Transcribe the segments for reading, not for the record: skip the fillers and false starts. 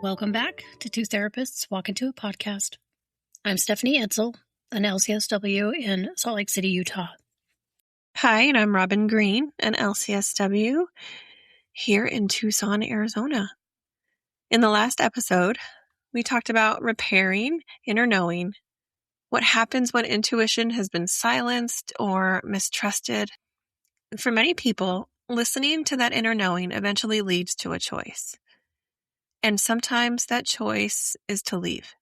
Welcome back to Two Therapists Walk Into a Podcast. I'm Stephanie Edsel, an LCSW in Salt Lake City, Utah. Hi, and I'm Robin Green, an LCSW here in Tucson, Arizona. In the last episode, we talked about repairing inner knowing, what happens when intuition has been silenced or mistrusted. For many people, listening to that inner knowing eventually leads to a choice. And sometimes that choice is to leave.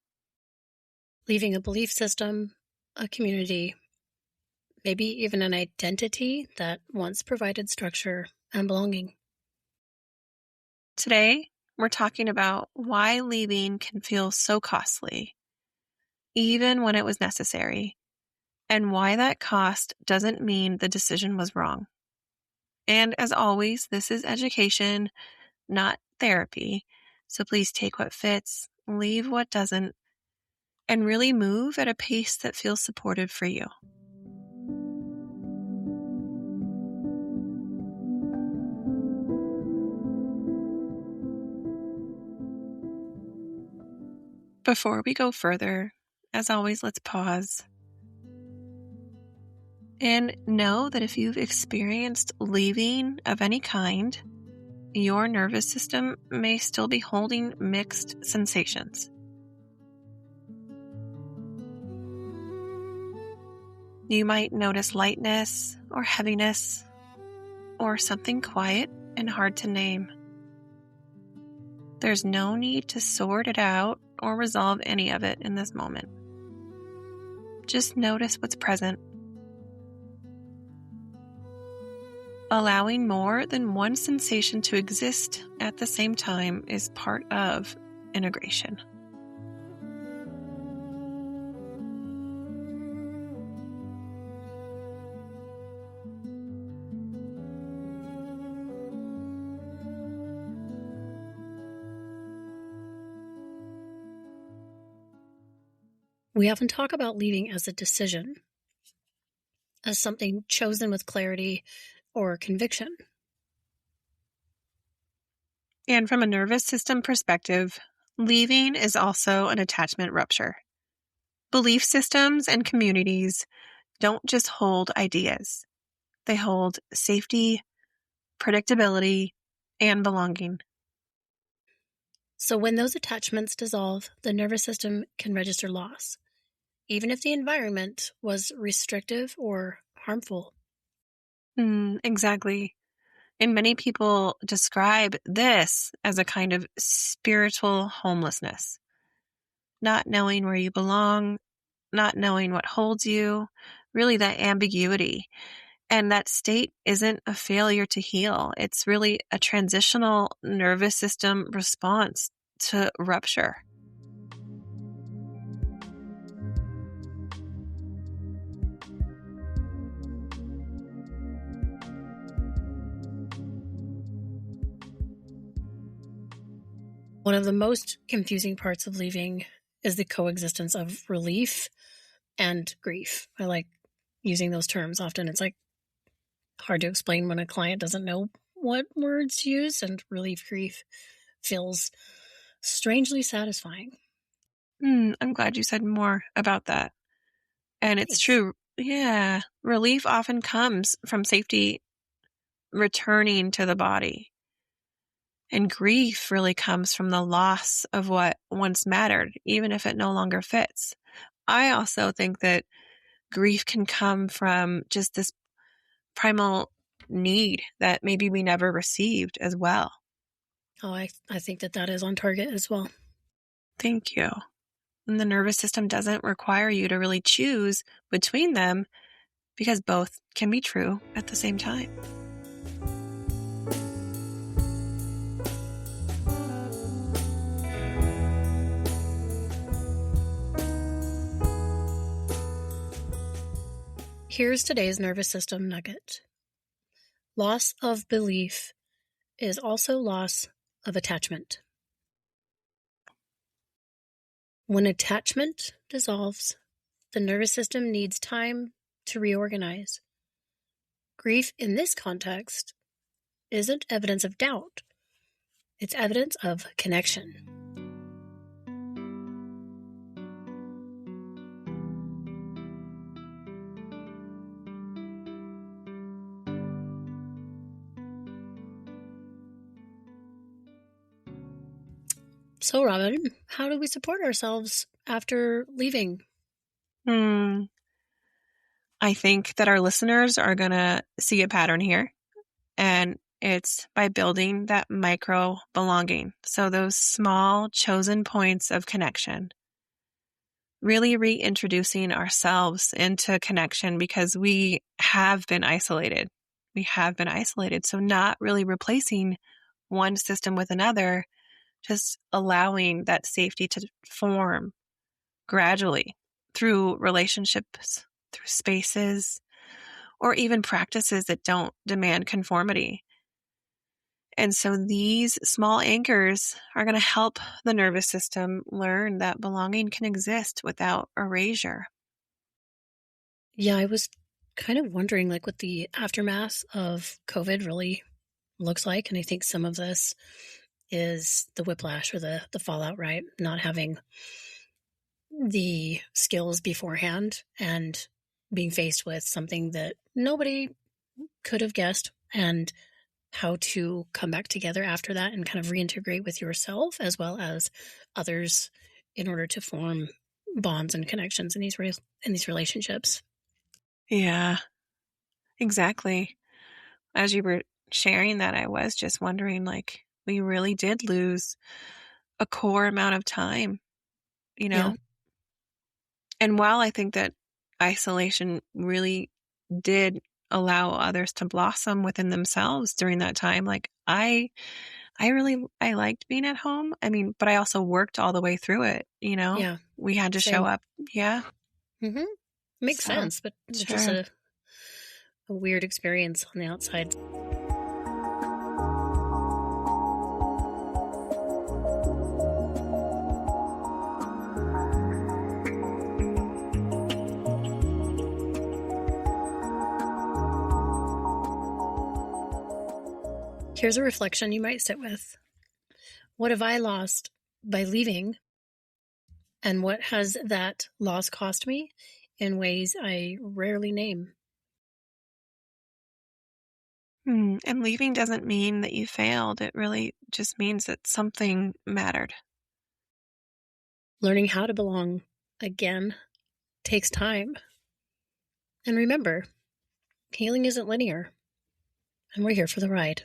Leaving a belief system, a community, maybe even an identity that once provided structure and belonging. Today, we're talking about why leaving can feel so costly, even when it was necessary, and why that cost doesn't mean the decision was wrong. And as always, this is education, not therapy. So please take what fits, leave what doesn't, and really move at a pace that feels supportive for you. Before we go further, as always, let's pause. And know that if you've experienced leaving of any kind, your nervous system may still be holding mixed sensations. You might notice lightness or heaviness or something quiet and hard to name. There's no need to sort it out or resolve any of it in this moment. Just notice what's present. Allowing more than one sensation to exist at the same time is part of integration. We often talk about leaving as a decision, as something chosen with clarity or conviction. And from a nervous system perspective, leaving is also an attachment rupture. Belief systems and communities don't just hold ideas. They hold safety, predictability, and belonging. So when those attachments dissolve, the nervous system can register loss, even if the environment was restrictive or harmful. Exactly. And many people describe this as a kind of spiritual homelessness. Not knowing where you belong, not knowing what holds you, really that ambiguity. And that state isn't a failure to heal. It's really a transitional nervous system response to rupture. One of the most confusing parts of leaving is the coexistence of relief and grief. I like using those terms. Often it's like hard to explain when a client doesn't know what words to use, and relief grief feels strangely satisfying. I'm glad you said more about that. And it's true. Yeah. Relief often comes from safety returning to the body. And grief really comes from the loss of what once mattered, even if it no longer fits. I also think that grief can come from just this primal need that maybe we never received as well. Oh, I think that is on target as well. Thank you. And the nervous system doesn't require you to really choose between them because both can be true at the same time. Here's today's nervous system nugget. Loss of belief is also loss of attachment. When attachment dissolves, the nervous system needs time to reorganize. Grief in this context isn't evidence of doubt. It's evidence of connection. So, Robin, how do we support ourselves after leaving? Hmm. I think that our listeners are going to see a pattern here, and it's by building that micro belonging. So those small chosen points of connection, really reintroducing ourselves into connection because we have been isolated. We have been isolated. So not really replacing one system with another, just allowing that safety to form gradually through relationships, through spaces, or even practices that don't demand conformity. And so these small anchors are going to help the nervous system learn that belonging can exist without erasure. Yeah, I was kind of wondering like what the aftermath of COVID really looks like. And I think some of this is the whiplash or the fallout, right? Not having the skills beforehand and being faced with something that nobody could have guessed, and how to come back together after that and kind of reintegrate with yourself as well as others in order to form bonds and connections in these relationships. Yeah, exactly. As you were sharing that, I was just wondering, like, we really did lose a core amount of time, you Yeah. know? And while I think that isolation really did allow others to blossom within themselves during that time, like I liked being at home. I mean, but I also worked all the way through it, you know? Yeah. We had to show Same. up. Yeah. Mm-hmm. Makes So, sense, but it was just sure. a weird experience on the outside. Here's a reflection you might sit with. What have I lost by leaving? And what has that loss cost me in ways I rarely name? And leaving doesn't mean that you failed. It really just means that something mattered. Learning how to belong again takes time. And remember, healing isn't linear, and we're here for the ride.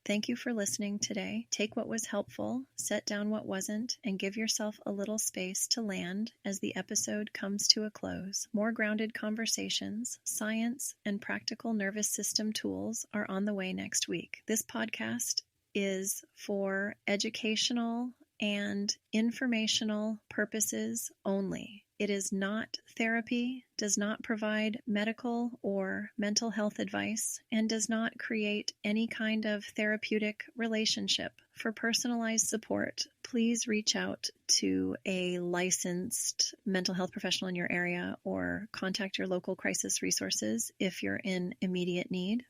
Thank you for listening today. Take what was helpful, set down what wasn't, and give yourself a little space to land as the episode comes to a close. More grounded conversations, science, and practical nervous system tools are on the way next week. This podcast is for educational and informational purposes only. It is not therapy, does not provide medical or mental health advice, and does not create any kind of therapeutic relationship. For personalized support, please reach out to a licensed mental health professional in your area or contact your local crisis resources if you're in immediate need.